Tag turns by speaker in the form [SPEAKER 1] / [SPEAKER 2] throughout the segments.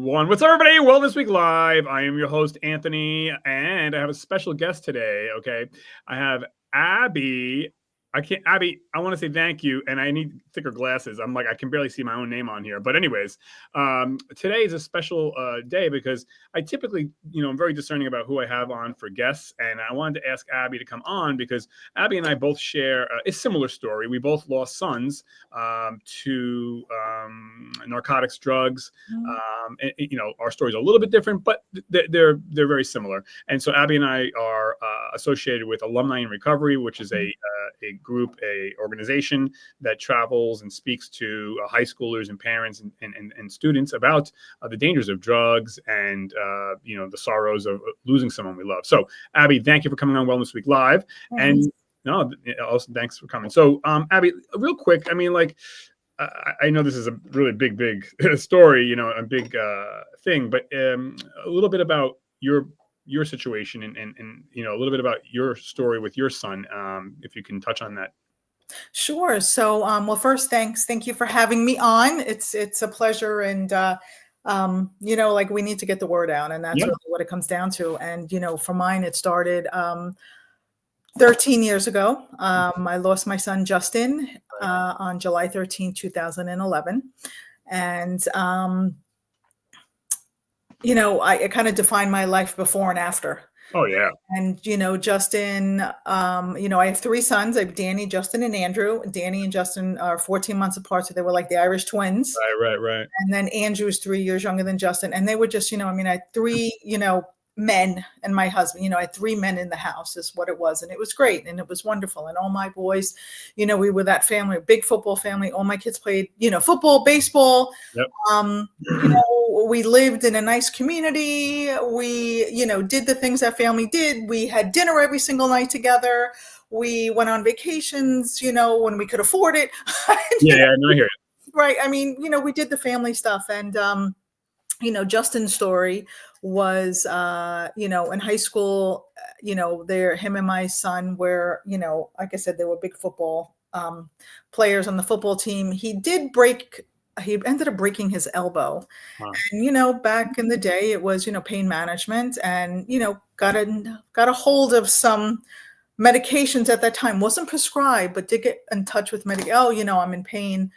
[SPEAKER 1] one. What's up, everybody? Wellness Week Live. I am your host, Anthony, and I have a special guest today. Okay. I have Abby. Abby, I want to say thank you, and I need thicker glasses. I'm like, I can barely see my own name on here. But anyways, today is a special day because I typically, I'm very discerning about who I have on for guests, and I wanted to ask Abby to come on because Abby and I both share a similar story. We both lost sons to narcotics, drugs. Our stories are a little bit different, but they're very similar. And so Abby and I are associated with Alumni in Recovery, which is a group, a organization that travels and speaks to high schoolers and parents and students about the dangers of drugs and the sorrows of losing someone we love. So Abby, thank you for coming on Wellness Week Live.
[SPEAKER 2] Thanks.
[SPEAKER 1] And no, also thanks for coming. So Abby, real quick, I mean, like, I know this is a really big story, a big thing, but a little bit about your situation and a little bit about your story with your son, if you can touch on that.
[SPEAKER 2] Sure. So, well, first, thank you for having me on. It's a pleasure, and like we need to get the word out, and that's really what it comes down to. And for mine, it started 13 years ago. I lost my son Justin on July 13, 2011, and I kind of defined my life before and after.
[SPEAKER 1] Oh, yeah.
[SPEAKER 2] And, Justin, I have three sons. I have Danny, Justin, and Andrew. Danny and Justin are 14 months apart, so they were like the Irish twins.
[SPEAKER 1] Right.
[SPEAKER 2] And then Andrew's 3 years younger than Justin. And they were just, I had three, men and my husband. I had three men in the house is what it was. And it was great. And it was wonderful. And all my boys, we were that family, a big football family. All my kids played, football, baseball.
[SPEAKER 1] Yep.
[SPEAKER 2] We lived in a nice community. We, did the things that family did. We had dinner every single night together. We went on vacations, when we could afford it.
[SPEAKER 1] Yeah, no, I hear it.
[SPEAKER 2] Right. I mean, we did the family stuff. And, Justin's story was, in high school, him and my son were, like I said, they were big football players on the football team. He ended up breaking his elbow.
[SPEAKER 1] Wow.
[SPEAKER 2] And, back in the day, it was, pain management and, got a hold of some medications at that time. Wasn't prescribed, but did get in touch with I'm in pain.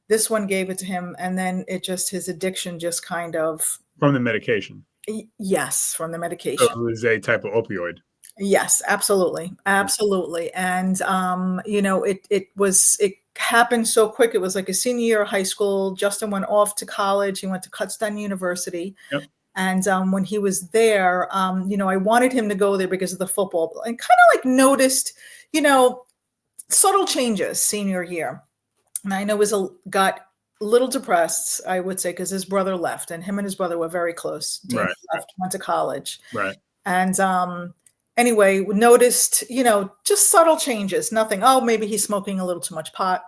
[SPEAKER 2] This one gave it to him. And then his addiction just kind of. From the medication. Yes, from the medication.
[SPEAKER 1] So it was a type of opioid.
[SPEAKER 2] Yes, absolutely. Absolutely. And, it happened so quick. It was like a senior year of high school. Justin went off to college. He went to Kutztown University.
[SPEAKER 1] Yep.
[SPEAKER 2] And when he was there, I wanted him to go there because of the football and kind of like noticed, subtle changes senior year. And I know got a little depressed, I would say, because his brother left and him and his brother were very close. Danny left, went to college.
[SPEAKER 1] Right.
[SPEAKER 2] And anyway, noticed, just subtle changes, nothing. Oh, maybe he's smoking a little too much pot.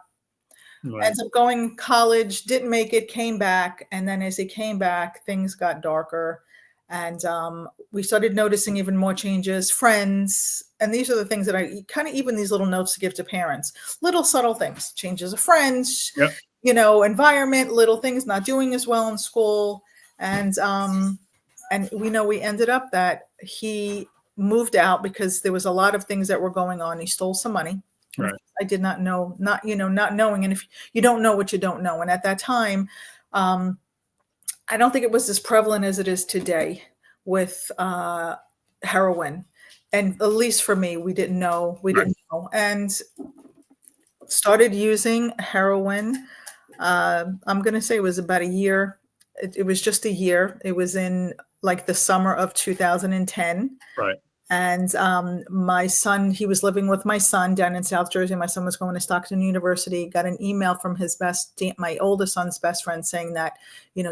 [SPEAKER 2] Right. Ends up going college, didn't make it, came back. And then as he came back, things got darker. And we started noticing even more changes, friends. And these are the things that I kind of, even these little notes to give to parents, little subtle things, changes of friends, environment, little things, not doing as well in school. And we ended up that he moved out because there was a lot of things that were going on. He stole some money.
[SPEAKER 1] Right.
[SPEAKER 2] I did not know, not knowing. And if you don't know what you don't know. And at that time, I don't think it was as prevalent as it is today with heroin. And at least for me, we didn't know. And started using heroin. I'm going to say it was about a year. It was just a year. It was in like the summer of 2010.
[SPEAKER 1] Right.
[SPEAKER 2] And my son, he was living with my son down in South Jersey. My son was going to Stockton University, got an email from my oldest son's best friend saying that,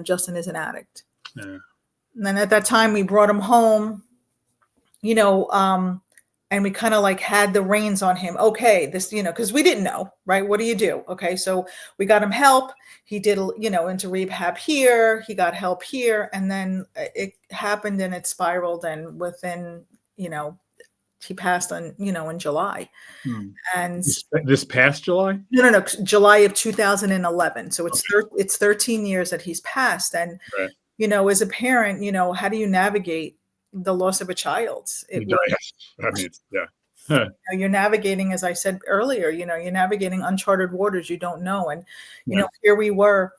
[SPEAKER 2] Justin is an addict.
[SPEAKER 1] Yeah.
[SPEAKER 2] And then at that time we brought him home, and we kind of like had the reins on him. Okay, this, because we didn't know, right? What do you do? Okay, so we got him help. He did, into rehab here. He got help here. And then it happened and it spiraled. And within, he passed on, in July. And
[SPEAKER 1] this past July?
[SPEAKER 2] No, July of 2011. So it's 13 years that he's passed. And,
[SPEAKER 1] right.
[SPEAKER 2] you know, as a parent, you know, how do you navigate the loss of a child?
[SPEAKER 1] I mean,
[SPEAKER 2] You're navigating, as I said earlier, you know, you're navigating uncharted waters you don't know. And, you know, here we were,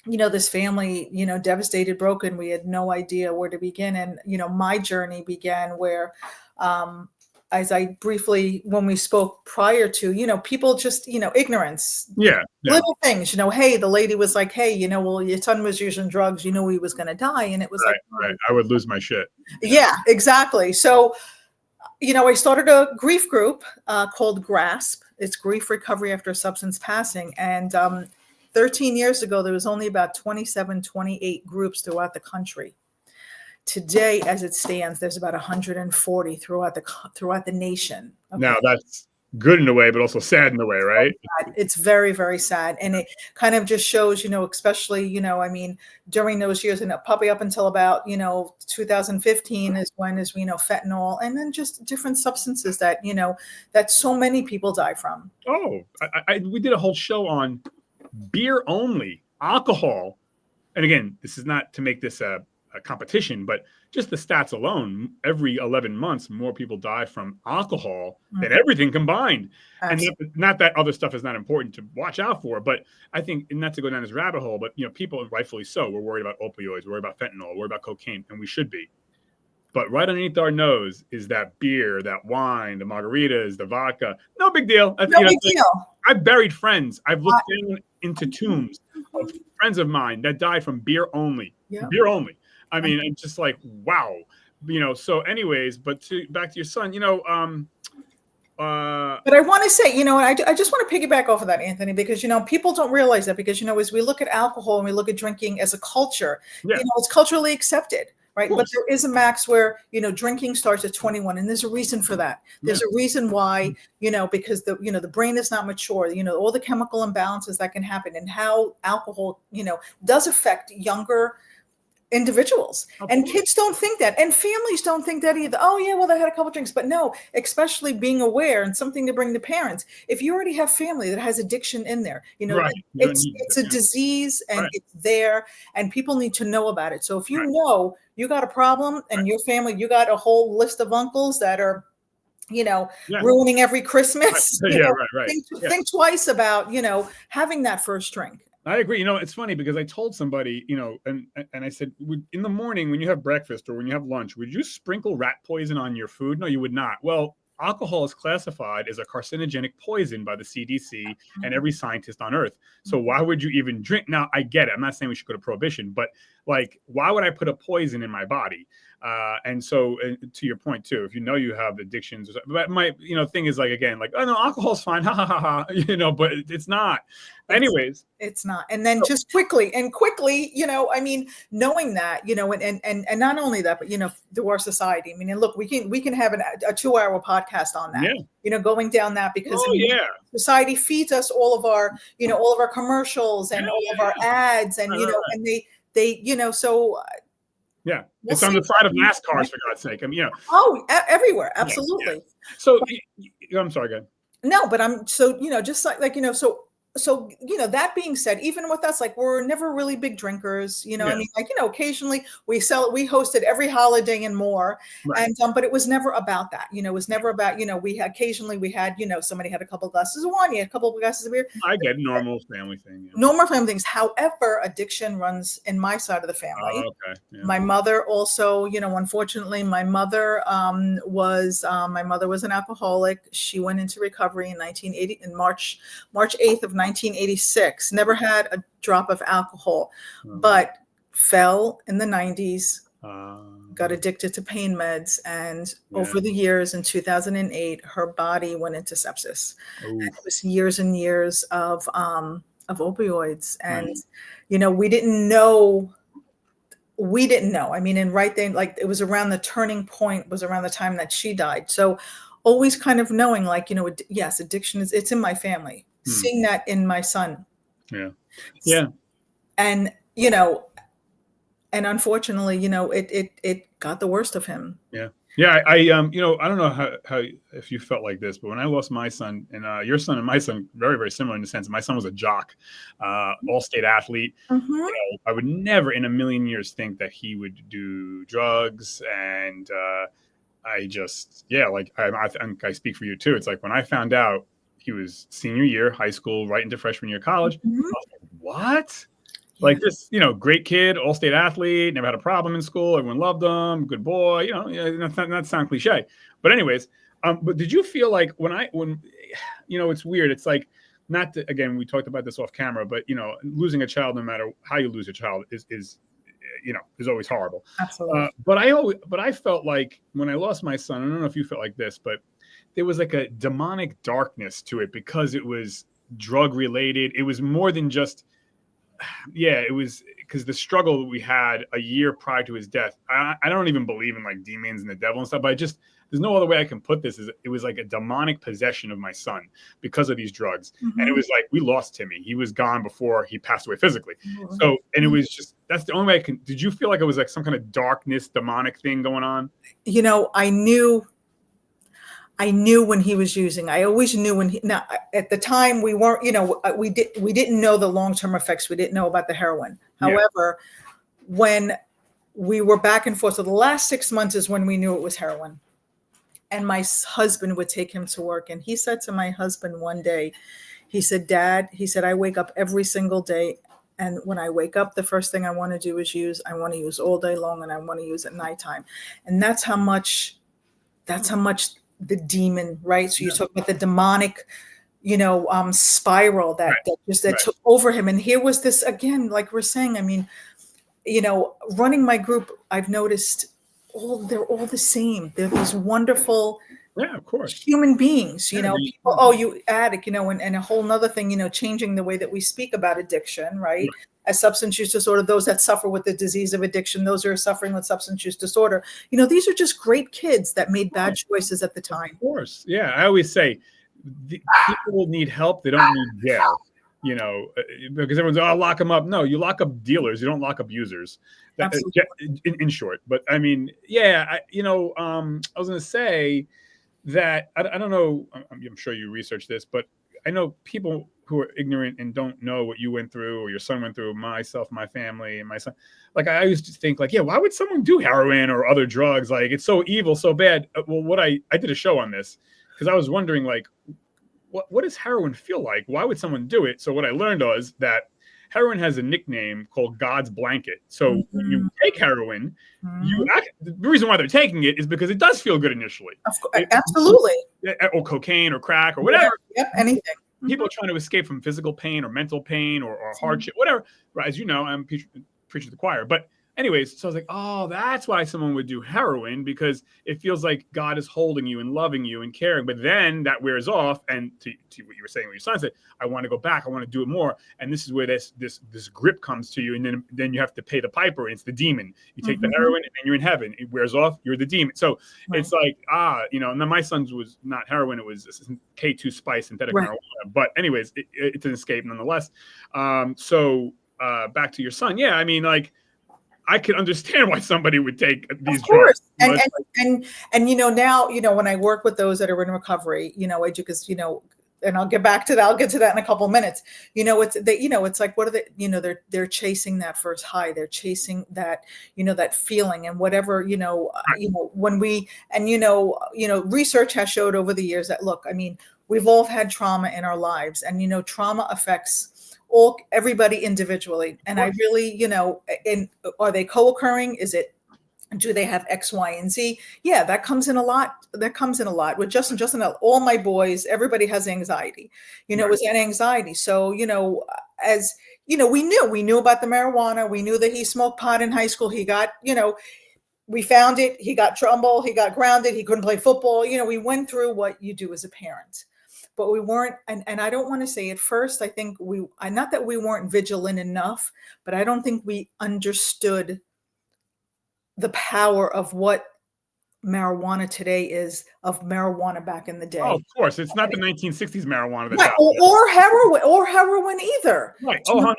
[SPEAKER 2] you know, this family, you know, devastated, broken. We had no idea where to begin. And, you know, my journey began where, as I briefly, when we spoke prior to, you know, people just, you know, ignorance, little things, you know, hey, the lady was like, hey, you know, well, your son was using drugs, you know, he was going to die. And it was
[SPEAKER 1] right. I would lose my shit.
[SPEAKER 2] Yeah, exactly. So, you know, I started a grief group called GRASP. It's Grief Recovery After Substance Passing. And 13 years ago, there was only about 27, 28 groups throughout the country. Today, as it stands, there's about 140 throughout the nation. Okay? Now,
[SPEAKER 1] that's good in a way, but also sad in a way, right?
[SPEAKER 2] It's very, very sad. And it kind of just shows, you know, especially, you know, I mean, during those years, and probably up until about, you know, 2015 is when, you know, fentanyl, and then just different substances that, you know, that so many people die from.
[SPEAKER 1] Oh, we did a whole show on beer only, alcohol. And again, this is not to make this a competition, but just the stats alone, every 11 months, more people die from alcohol than everything combined. Absolutely. And not that other stuff is not important to watch out for, but I think, and not to go down this rabbit hole, but, you know, people, rightfully so, we're worried about opioids, we're worried about fentanyl, we're worried about cocaine, and we should be. But right underneath our nose is that beer, that wine, the margaritas, the vodka. No big deal.
[SPEAKER 2] No big deal.
[SPEAKER 1] I've buried friends. I've looked into tombs of friends of mine that died from beer only. Yeah. Beer only. I mean, I'm just like, wow, you know, so anyways, but back to your son, you know,
[SPEAKER 2] but I want to say, you know, I just want to piggyback off of that, Anthony, because, you know, people don't realize that, because, you know, as we look at alcohol and we look at drinking as a culture, you know, it's culturally accepted. Right. But there is a max where, you know, drinking starts at 21. And there's a reason for that. There's a reason why, you know, because the brain is not mature, you know, all the chemical imbalances that can happen, and how alcohol, you know, does affect younger individuals. And kids don't think that, and families don't think that either. Oh yeah, well, they had a couple drinks. But no, especially being aware, and something to bring to parents, if you already have family that has addiction in there, you know, it's a disease, and it's there, and people need to know about it. So if you know you got a problem, and your family, you got a whole list of uncles that are, you know, ruining every Christmas, think twice about, you know, having that first drink.
[SPEAKER 1] I agree. You know, it's funny because I told somebody, you know, and I said, in the morning when you have breakfast or when you have lunch, would you sprinkle rat poison on your food? No, you would not. Well, alcohol is classified as a carcinogenic poison by the CDC and every scientist on earth. So why would you even drink? Now, I get it. I'm not saying we should go to prohibition, but like, why would I put a poison in my body? And so to your point too, if you know you have addictions, but my, you know, thing is like, again, like, oh no, alcohol's fine. Ha ha ha ha. You know, but it's not. Anyways,
[SPEAKER 2] it's not. And then just quickly, you know, I mean, knowing that, you know, and not only that, but, you know, through our society, I mean, and look, we can have a 2-hour podcast on that, you know, going down that, because society feeds us all of our, you know, all of our commercials and all of our ads, and, you know, and they, you know, so
[SPEAKER 1] it's on the side of NASCARs, for God's sake. I mean, you
[SPEAKER 2] know, everywhere. Absolutely.
[SPEAKER 1] So I'm sorry, go ahead.
[SPEAKER 2] No, but I'm so, you know, just like, you know, so, you know, that being said, even with us, like, we're never really big drinkers, you know, I mean, like, you know, occasionally we hosted every holiday and more. And, but it was never about that, you know, it was never about, you know, occasionally we had, you know, somebody had a couple of glasses of wine, you had a couple of glasses of beer.
[SPEAKER 1] I get normal family thing.
[SPEAKER 2] Normal family things. However, addiction runs in my side of the family. My mother also, you know, unfortunately, my mother was an alcoholic. She went into recovery in March 8th of 1986, never had a drop of alcohol, but fell in the 90s, got addicted to pain meds. And over the years, in 2008, her body went into sepsis. And it was years and years of opioids. And, you know, we didn't know. I mean, and right then, like, it was around the turning point, was around the time that she died. So always kind of knowing, like, you know, yes, addiction it's in my family. Seeing that in my son. And, you know, and unfortunately, you know, it got the worst of him.
[SPEAKER 1] Yeah, I don't know how if you felt like this, but when I lost my son, and your son and my son, very, very similar in the sense, my son was a jock, all state athlete.
[SPEAKER 2] Mhm.
[SPEAKER 1] I would never in a million years think that he would do drugs. And I just, yeah, like I think I speak for you too. It's like when I found out he was senior year, high school, right into freshman year of college,
[SPEAKER 2] Mhm.
[SPEAKER 1] I was like, what?
[SPEAKER 2] Yeah,
[SPEAKER 1] Like this, great kid, all state athlete, never had a problem in school. Everyone loved him, good boy. Yeah, not sound cliche, but anyways, but did you feel like when it's weird. It's like not to, again, we talked about this off camera, but losing a child, no matter how you lose a child, is always horrible.
[SPEAKER 2] absolutely.
[SPEAKER 1] But I felt like when I lost my son, I don't know if you felt like this, but there was like a demonic darkness to it because it was drug related. It was more than just, yeah, it was because the struggle that we had a year prior to his death. I don't even believe in like demons and the devil and stuff, but I just, there's no other way I can put this. Is it was like a demonic possession of my son because of these drugs, and it
[SPEAKER 2] Mhm.
[SPEAKER 1] was like we lost Timmy. He was gone before he passed away physically.
[SPEAKER 2] Absolutely.
[SPEAKER 1] So, and it was just, that's the only way I can. Did you feel like it was like some kind of darkness, demonic thing going on?
[SPEAKER 2] I knew when he was using. I always knew when he. Now, at the time, we weren't. We didn't know the long-term effects. We didn't know about the heroin.
[SPEAKER 1] Yeah.
[SPEAKER 2] However, when we were back and forth, so the last 6 months is when we knew it was heroin. And my husband would take him to work, and he said to my husband one day, he said, "Dad," he said, "I wake up every single day, and when I wake up, the first thing I want to do is use. I want to use all day long, and I want to use at nighttime." And that's how much. That's how much the demon, right? So you
[SPEAKER 1] Yeah.
[SPEAKER 2] talk about the demonic, spiral
[SPEAKER 1] Right.
[SPEAKER 2] that
[SPEAKER 1] Right.
[SPEAKER 2] took over him. And here was this again, like we're saying. I mean, running my group, I've noticed they're all the same. They're these wonderful
[SPEAKER 1] Yeah. Of course.
[SPEAKER 2] human beings,
[SPEAKER 1] Yeah.
[SPEAKER 2] people, oh, you addict, and a whole nother thing, changing the way that we speak about addiction, right? As substance use disorder, those that suffer with the disease of addiction, those who are suffering with substance use disorder, these are just great kids that made bad
[SPEAKER 1] Right.
[SPEAKER 2] choices at the
[SPEAKER 1] Of
[SPEAKER 2] time.
[SPEAKER 1] course. Yeah. I always say people need help. They don't need jail, because everyone's, oh, lock them up. No, you lock up dealers. You don't lock up users.
[SPEAKER 2] Absolutely.
[SPEAKER 1] In short. But I mean, yeah, I was going to say that I don't know. I'm sure you researched this, but I know people who are ignorant and don't know what you went through or your son went through, myself, my family, and my son. Like I used to think, like, yeah, why would someone do heroin or other drugs? Like it's so evil, so bad. Well, what I did a show on this because I was wondering, like, what does heroin feel like? Why would someone do it? So what I learned was that heroin has a nickname called God's blanket. So when you
[SPEAKER 2] Mhm.
[SPEAKER 1] take heroin,
[SPEAKER 2] Mhm.
[SPEAKER 1] the reason why they're taking it is because it does feel good initially. It,
[SPEAKER 2] Absolutely.
[SPEAKER 1] or cocaine or crack or
[SPEAKER 2] Yeah.
[SPEAKER 1] whatever.
[SPEAKER 2] Yep. Anything.
[SPEAKER 1] People
[SPEAKER 2] Mhm.
[SPEAKER 1] are trying to escape from physical pain or mental pain or hardship, whatever. Right? As you know, I'm preaching to the choir. But anyways, so I was like, oh, that's why someone would do heroin because it feels like God is holding you and loving you and caring. But then that wears off, and to what you were saying, what your son said, I want to go back, I want to do it more, and this is where this grip comes to you, and then you have to pay the piper. And it's the demon. You take the
[SPEAKER 2] Mhm.
[SPEAKER 1] heroin, and then you're in heaven. It wears off, you're the demon. So
[SPEAKER 2] Right.
[SPEAKER 1] it's like and then my son's was not heroin; it was K2 spice, synthetic
[SPEAKER 2] Right.
[SPEAKER 1] marijuana. But anyways, it's an escape nonetheless. So back to your son, yeah, I mean, like I can understand why somebody would take
[SPEAKER 2] Of
[SPEAKER 1] these drugs.
[SPEAKER 2] course. And now, when I work with those that are in recovery, because, and I'll get back to that. I'll get to that in a couple of minutes. It's like, what are they, they're chasing that first high. They're chasing that, that feeling and whatever, when we, and, research has showed over the years that, look, I mean, we've all had trauma in our lives, and, trauma affects everybody individually. And I really, are they co-occurring? Do they have X, Y, and Z? Yeah, that comes in a lot. With Justin, all my boys, everybody has anxiety. It
[SPEAKER 1] Right.
[SPEAKER 2] was an anxiety. So, as we knew about the marijuana. We knew that he smoked pot in high school. He got, we found it. He got trouble. He got grounded. He couldn't play football. We went through what you do as a parent, but we weren't. And I don't want to say at first, I think not that we weren't vigilant enough, but I don't think we understood the power of what marijuana today is of marijuana back in the day.
[SPEAKER 1] Oh, of course. It's not the 1960s marijuana that's
[SPEAKER 2] Right,
[SPEAKER 1] out
[SPEAKER 2] or heroin either.
[SPEAKER 1] there. Right. Oh, 100%.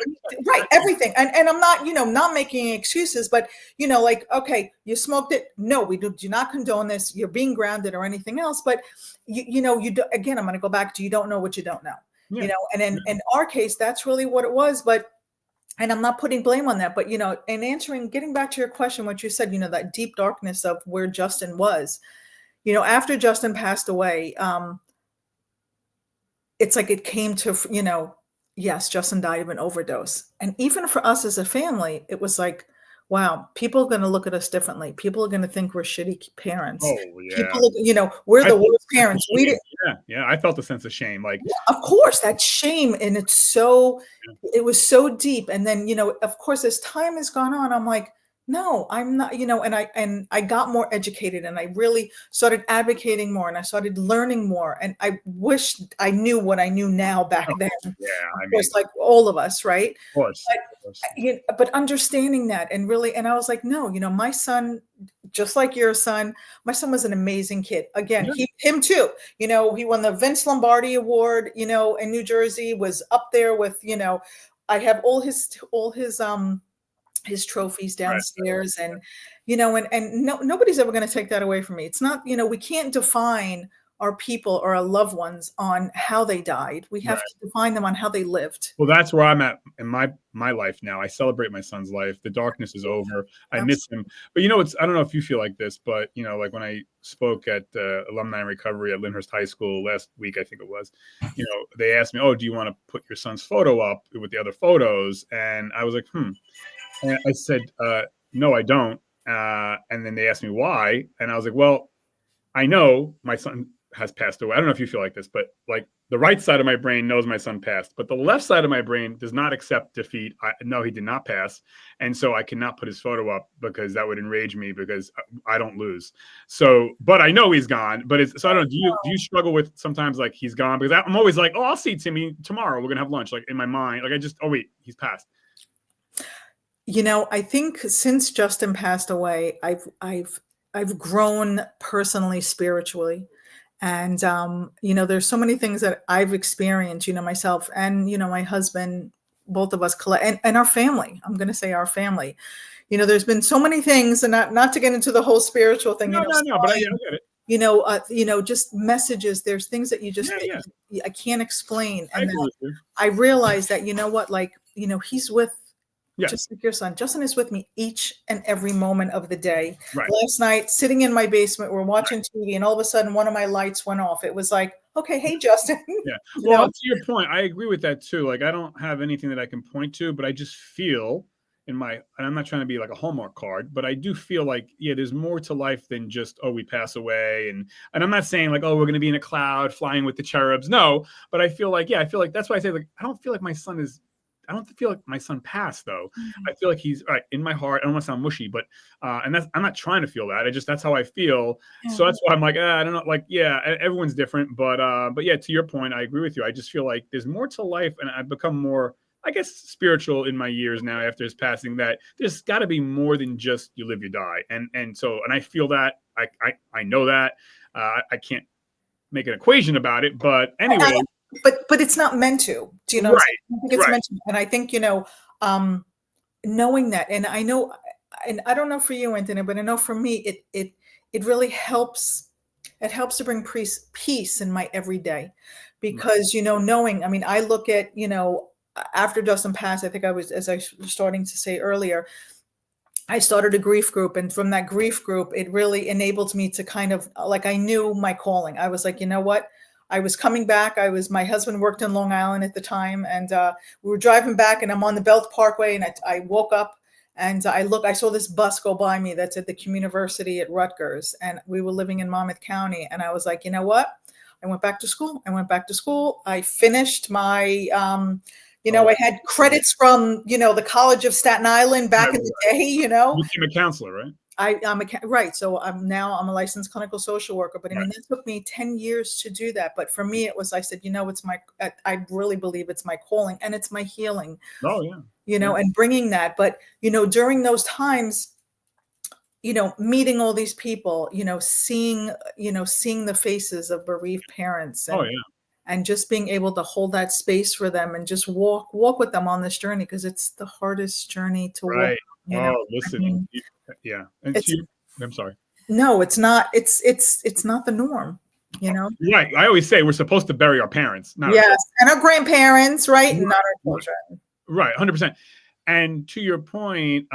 [SPEAKER 2] Right, everything. And I'm not, not making excuses, but like, okay, you smoked it. No, we do not condone this. You're being grounded or anything else. But you do, again, I'm going to go back to, you don't know what you don't know.
[SPEAKER 1] Yeah.
[SPEAKER 2] And in our case, that's really what it was. But and I'm not putting blame on that, but and getting back to your question, what you said, that deep darkness of where Justin was, after Justin passed away, it's like it came to, yes, Justin died of an overdose. And even for us as a family, it was like, wow, people are going to look at us differently. People are going to think we're shitty parents.
[SPEAKER 1] Oh, yeah.
[SPEAKER 2] People, we're the worst parents. We didn't.
[SPEAKER 1] Yeah. I felt a sense of shame. Like,
[SPEAKER 2] of course, that shame. And it was so deep. And then, of course, as time has gone on, I'm like, no, I'm not, and I got more educated and I really started advocating more and I started learning more. And I wish I knew what I knew now back then.
[SPEAKER 1] Yeah.
[SPEAKER 2] Of course, like all of us, right?
[SPEAKER 1] Of course.
[SPEAKER 2] But understanding that and I was like, no, my son, just like your son, my son was an amazing kid. Again, him too. He won the Vince Lombardi Award, in New Jersey, was up there with, I have all his trophies downstairs, and nobody's ever going to take that away from me. It's not, we can't define our people or our loved ones on how they died. We have to define them on how they lived.
[SPEAKER 1] Well, that's where I'm at in my life now. I celebrate my son's life. The darkness is over. I miss him. But I don't know if you feel like this, but like when I spoke at Alumni in Recovery at Lyndhurst High School last week, I think it was, they asked me, oh, do you want to put your son's photo up with the other photos? And I was like, And I said, no, I don't. And then they asked me why. And I was like, well, I know my son has passed away. I don't know if you feel like this, but like the right side of my brain knows my son passed, but the left side of my brain does not accept defeat. No, he did not pass. And so I cannot put his photo up because that would enrage me because I don't lose. So, but I know he's gone, but so I don't know. Do you struggle with sometimes like he's gone? Because I'm always like, oh, I'll see Timmy tomorrow. We're going to have lunch. Like in my mind, like oh wait, he's passed.
[SPEAKER 2] I think since Justin passed away, I've grown personally, spiritually. And, there's so many things that I've experienced, myself and, my husband, both of us, and our family. I'm going to say our family. There's been so many things, and not to get into the whole spiritual thing.
[SPEAKER 1] No, but I get it.
[SPEAKER 2] Just messages. There's things that you just I can't explain. And I realized that, he's with. Yes. Just like your son. Justin is with me each and every moment of the day.
[SPEAKER 1] Right.
[SPEAKER 2] Last night, sitting in my basement, we're watching TV, and all of a sudden one of my lights went off. It was like, okay, hey, Justin.
[SPEAKER 1] Yeah. Well, to your point, I agree with that too. Like, I don't have anything that I can point to, but I just feel and I'm not trying to be like a Hallmark card, but I do feel like, there's more to life than just, oh, we pass away. And I'm not saying like, oh, we're going to be in a cloud flying with the cherubs. No, but I feel like that's why I say like, I don't feel like my son passed though. Mm-hmm. I feel like he's in my heart. I don't want to sound mushy, but and I'm not trying to feel that. That's how I feel. Yeah. So that's why I'm like, I don't know. Like, everyone's different, but to your point, I agree with you. I just feel like there's more to life, and I've become more, I guess, spiritual in my years now after his passing. That there's got to be more than just you live, you die, and I feel that. I know that. I can't make an equation about it, but anyway.
[SPEAKER 2] But it's not meant to. Do you know?
[SPEAKER 1] Right.
[SPEAKER 2] I think it's meant to. And I think, knowing that, and I know, and I don't know for you, Anthony, but I know for me, it really helps. It helps to bring peace in my everyday, because, knowing, I look at, after Justin passed, I think as I was starting to say earlier, I started a grief group. And from that grief group, it really enabled me to kind of, like, I knew my calling. I was like, you know what? I was coming back. My husband worked in Long Island at the time, and we were driving back, and I'm on the Belt Parkway, and I woke up and I saw this bus go by me that's at the Communiversity at Rutgers, and we were living in Monmouth County. And I was like, you know what? I went back to school. I finished my, I had credits from, the College of Staten Island back in the day, You
[SPEAKER 1] became a counselor, right?
[SPEAKER 2] I'm right. So I'm a licensed clinical social worker, but it took me 10 years to do that. But for me, I said, I really believe it's my calling and it's my healing.
[SPEAKER 1] Oh yeah.
[SPEAKER 2] And bringing that. But, during those times, meeting all these people, seeing the faces of bereaved parents,
[SPEAKER 1] Oh
[SPEAKER 2] and
[SPEAKER 1] yeah.
[SPEAKER 2] just being able to hold that space for them and just walk with them on this journey, because it's the hardest journey to walk.
[SPEAKER 1] Right. Oh, listen. Yeah. And
[SPEAKER 2] It's
[SPEAKER 1] I'm sorry.
[SPEAKER 2] no, it's not. It's not the norm.
[SPEAKER 1] Right. I always say we're supposed to bury our parents, not our
[SPEAKER 2] Yes,
[SPEAKER 1] children.
[SPEAKER 2] and our grandparents, right, and not our
[SPEAKER 1] Right.
[SPEAKER 2] children.
[SPEAKER 1] Right. 100%. And to your point,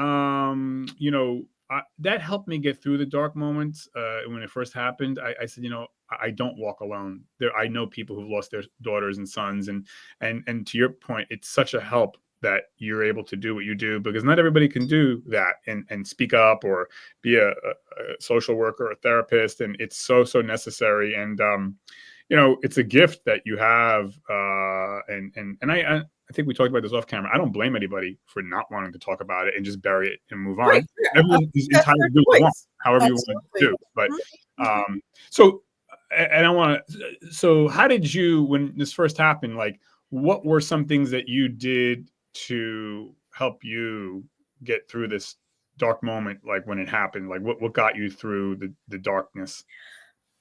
[SPEAKER 1] that helped me get through the dark moments when it first happened. I said, I don't walk alone. I know people who've lost their daughters and sons, and to your point, it's such a help that you're able to do what you do, because not everybody can do that and speak up or be a social worker or a therapist, and it's so necessary. And it's a gift that you have. And I think we talked about this off camera. I don't blame anybody for not wanting to talk about it and just bury it and move
[SPEAKER 2] Right.
[SPEAKER 1] on.
[SPEAKER 2] Yeah.
[SPEAKER 1] Everyone is
[SPEAKER 2] That's
[SPEAKER 1] entitled
[SPEAKER 2] their
[SPEAKER 1] to do what they want,
[SPEAKER 2] choice.
[SPEAKER 1] however you want to
[SPEAKER 2] Absolutely.
[SPEAKER 1] do. But
[SPEAKER 2] Mhm.
[SPEAKER 1] so, and I want to. So, how did you, when this first happened? Like, what were some things that you did to help you get through this dark moment? Like when it happened, like what got you through the darkness?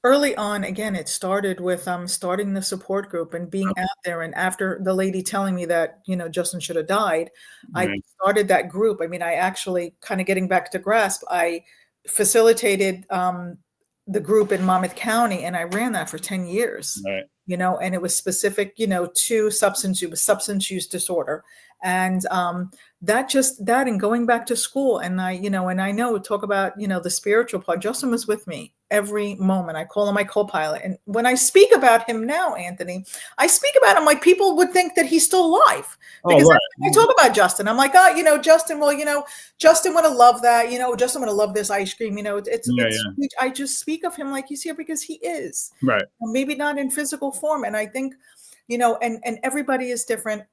[SPEAKER 2] Early on, again, it started with starting the support group and being
[SPEAKER 1] Okay.
[SPEAKER 2] out there. And after the lady telling me that Justin should have died, I
[SPEAKER 1] Right.
[SPEAKER 2] started that group. I mean, I actually, kind of getting back to grasp, I facilitated the group in Monmouth County, and I ran that for 10 years.
[SPEAKER 1] Right.
[SPEAKER 2] And it was specific, to substance use disorder. And that and going back to school, and I know, talk about, the spiritual part. Justin was with me every moment. I call him my co-pilot. And when I speak about him now, Anthony, I speak about him like people would think that he's still alive.
[SPEAKER 1] Oh,
[SPEAKER 2] Because
[SPEAKER 1] right.
[SPEAKER 2] I talk about Justin. I'm like, oh, Justin, well, Justin would have loved that. Justin would have loved this ice cream.
[SPEAKER 1] Yeah.
[SPEAKER 2] It's,
[SPEAKER 1] Yeah.
[SPEAKER 2] I just speak of him like he's here because he is.
[SPEAKER 1] Right.
[SPEAKER 2] Maybe not in physical form. And I think, and everybody is different.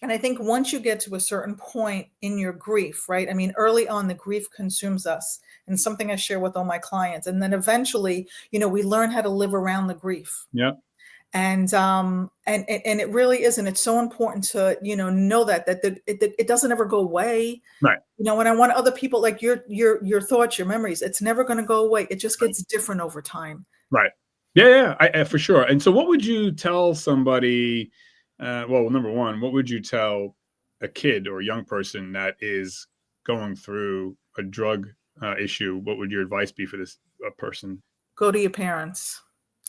[SPEAKER 2] And I think once you get to a certain point in your grief, right? I mean, early on, the grief consumes us, and something I share with all my clients. And then eventually, we learn how to live around the grief.
[SPEAKER 1] Yeah.
[SPEAKER 2] And it really is, and it's so important to know that it doesn't ever go away.
[SPEAKER 1] Right.
[SPEAKER 2] And I want other people, like your thoughts, your memories. It's never going to go away. It just gets different over time.
[SPEAKER 1] Right. Yeah. I for sure. And so, what would you tell somebody? Well, number one, what would you tell a kid or a young person that is going through a drug issue? What would your advice be for this person?
[SPEAKER 2] Go to your parents.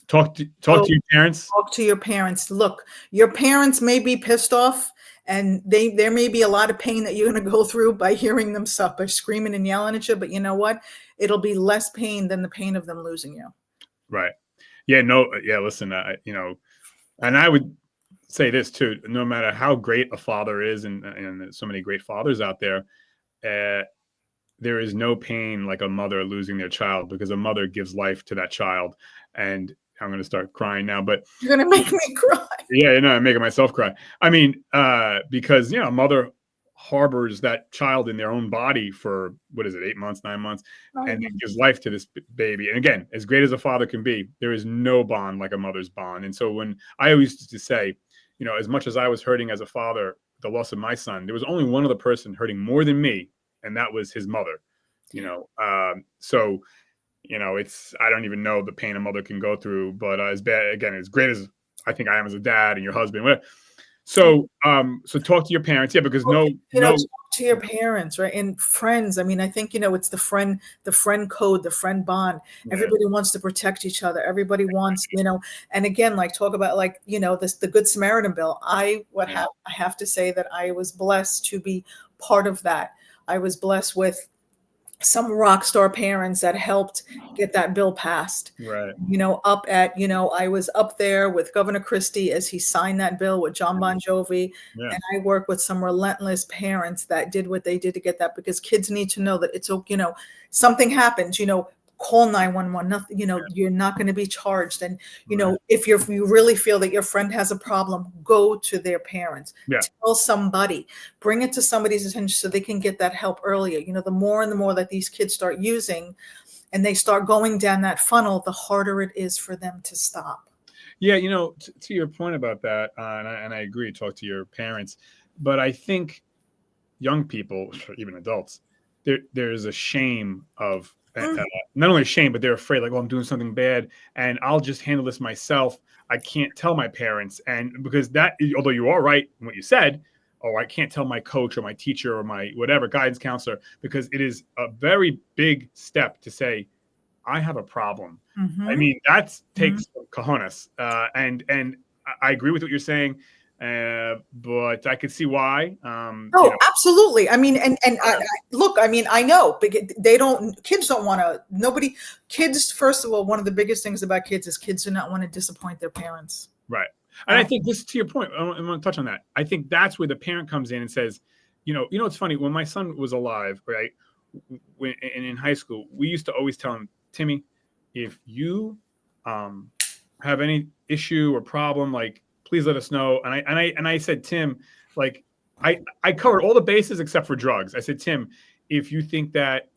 [SPEAKER 1] Talk to your parents.
[SPEAKER 2] Talk to your parents. Look, your parents may be pissed off, and there may be a lot of pain that you're going to go through by hearing them by screaming and yelling at you. But you know what? It'll be less pain than the pain of them losing you.
[SPEAKER 1] Right. Yeah. No. Yeah. Listen. And I would say this too: no matter how great a father is, and there's so many great fathers out there, there is no pain like a mother losing their child, because a mother gives life to that child. And I'm going to start crying now, but
[SPEAKER 2] you're going to make me cry.
[SPEAKER 1] Yeah, I'm making myself cry. I mean, because a mother harbors that child in their own body for, what is it, 8 months, 9 months, and then gives life to this baby. And again, as great as a father can be, there is no bond like a mother's bond. And so when I always used to say, as much as I was hurting as a father, the loss of my son, there was only one other person hurting more than me, and that was his mother. So it's, I don't even know the pain a mother can go through, but as bad, again, as great as I think I am as a dad and your husband, whatever. So talk to your parents. Yeah. Because
[SPEAKER 2] talk to your parents, right? And friends. I mean, I think, it's the friend code, the friend bond.
[SPEAKER 1] Yeah.
[SPEAKER 2] Everybody wants to protect each other. Everybody wants, and again, like talk about the Good Samaritan bill. I have to say that I was blessed to be part of that. I was blessed with some rock star parents that helped get that bill passed.
[SPEAKER 1] Right.
[SPEAKER 2] I was up there with Governor Christie as he signed that bill with John Bon Jovi.
[SPEAKER 1] Yeah.
[SPEAKER 2] And I worked with some relentless parents that did what they did to get that, because kids need to know that it's, something happens, call 911. Nothing, you're not going to be charged. And, if you really feel that your friend has a problem, go to their parents.
[SPEAKER 1] Yeah.
[SPEAKER 2] Tell somebody, bring it to somebody's attention so they can get that help earlier. The more and the more that these kids start using and they start going down that funnel, the harder it is for them to stop.
[SPEAKER 1] Yeah. To your point about that, and I agree, talk to your parents, but I think young people, even adults, there's a shame of not only shame, but they're afraid, like, oh, I'm doing something bad and I'll just handle this myself. I can't tell my parents. And because although you are right in what you said, oh, I can't tell my coach or my teacher or my whatever guidance counselor, because it is a very big step to say, I have a problem. I mean, that takes cojones. And I agree with what you're saying. But I could see why.
[SPEAKER 2] Absolutely. I mean, look, I mean, I know kids don't want to, kids, first of all, one of the biggest things about kids is kids do not want to disappoint their parents.
[SPEAKER 1] Right. And I think this, to your point, I want to touch on that. I think that's where the parent comes in and says, it's funny, when my son was alive, right, in high school, we used to always tell him, Timmy, if you have any issue or problem, like, please let us know. And I said, Tim, like, I covered all the bases except for drugs. I said, Tim, if you think that,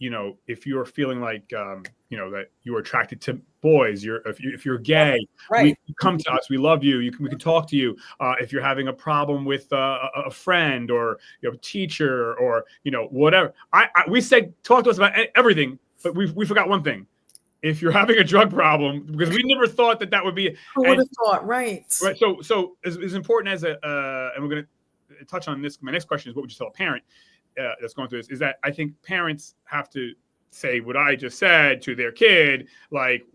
[SPEAKER 1] if you're feeling like, that you're attracted to boys, if you're gay,
[SPEAKER 2] right.
[SPEAKER 1] Come to us. We love you. We can talk to you. If you're having a problem with a friend or a teacher or, whatever, we said, talk to us about everything, but we forgot one thing. If you're having a drug problem, because we never thought that would be.
[SPEAKER 2] Who would have thought, right?
[SPEAKER 1] Right. So as important as and we're going to touch on this. My next question is, what would you tell a parent that's going through this? Is that I think parents have to say what I just said to their kid, like,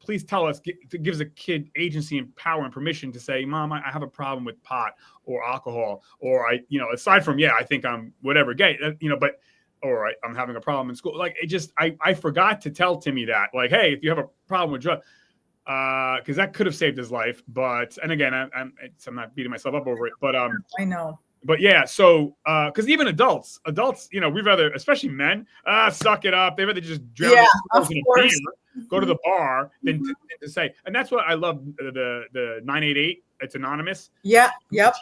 [SPEAKER 1] please tell us, it gives a kid agency and power and permission to say, Mom, I have a problem with pot or alcohol, or aside from, I think I'm whatever gay, but. Or I'm having a problem in school. Like, I forgot to tell Timmy that, like, hey, if you have a problem with drugs, because that could have saved his life. But, and again, I'm not beating myself up over it, but
[SPEAKER 2] I know.
[SPEAKER 1] But yeah, so because even adults, we'd rather, especially men, suck it up. They'd rather just drown in a beer, go to the bar than to say. And that's what I love, the 988. It's anonymous.
[SPEAKER 2] Yeah. Yep.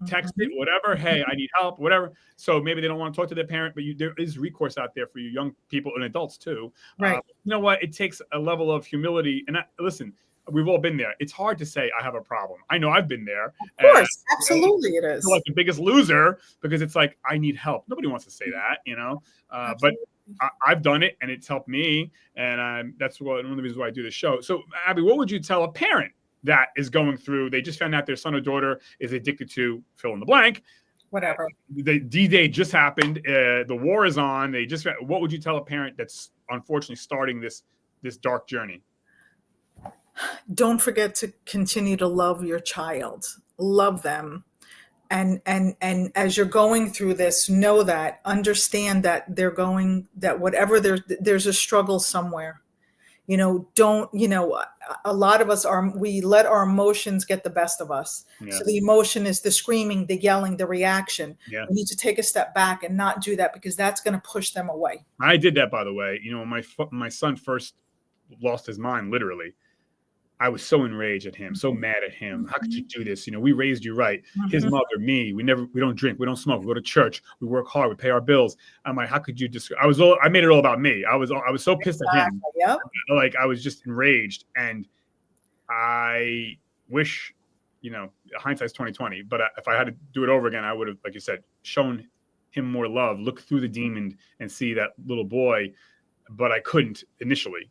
[SPEAKER 1] Text it, whatever. Hey, I need help, whatever. So maybe they don't want to talk to their parent, but there is recourse out there for you young people and adults too.
[SPEAKER 2] Right.
[SPEAKER 1] You know what? It takes a level of humility. And listen, we've all been there. It's hard to say I have a problem. I know I've been there.
[SPEAKER 2] Of course, absolutely, it is.
[SPEAKER 1] Like the biggest loser, because it's like, I need help. Nobody wants to say that, but I've done it and it's helped me. And that's one of the reasons why I do this show. So Abby, what would you tell a parent that is going through, they just found out their son or daughter is addicted to fill in the blank,
[SPEAKER 2] whatever.
[SPEAKER 1] The D-Day just happened. The war is on. What would you tell a parent that's unfortunately starting this dark journey?
[SPEAKER 2] Don't forget to continue to love your child. Love them. And as you're going through this, understand that whatever there's a struggle somewhere. A lot of us we let our emotions get the best of us. Yeah. So the emotion is the screaming, the yelling, the reaction. Yeah. We need to take a step back and not do that, because that's going to push them away.
[SPEAKER 1] I did that, by the way. When my son first lost his mind, literally, I was so enraged at him, so mad at him. How could you do this? We raised you right. His mother, me, we don't drink, we don't smoke, we go to church, we work hard, we pay our bills. I'm like, how could you I made it all about me. I was so pissed at him.
[SPEAKER 2] Yep.
[SPEAKER 1] Like, I was just enraged, and I wish, hindsight's 20/20, but if I had to do it over again, I would have, like you said, shown him more love, look through the demon and see that little boy, but I couldn't initially,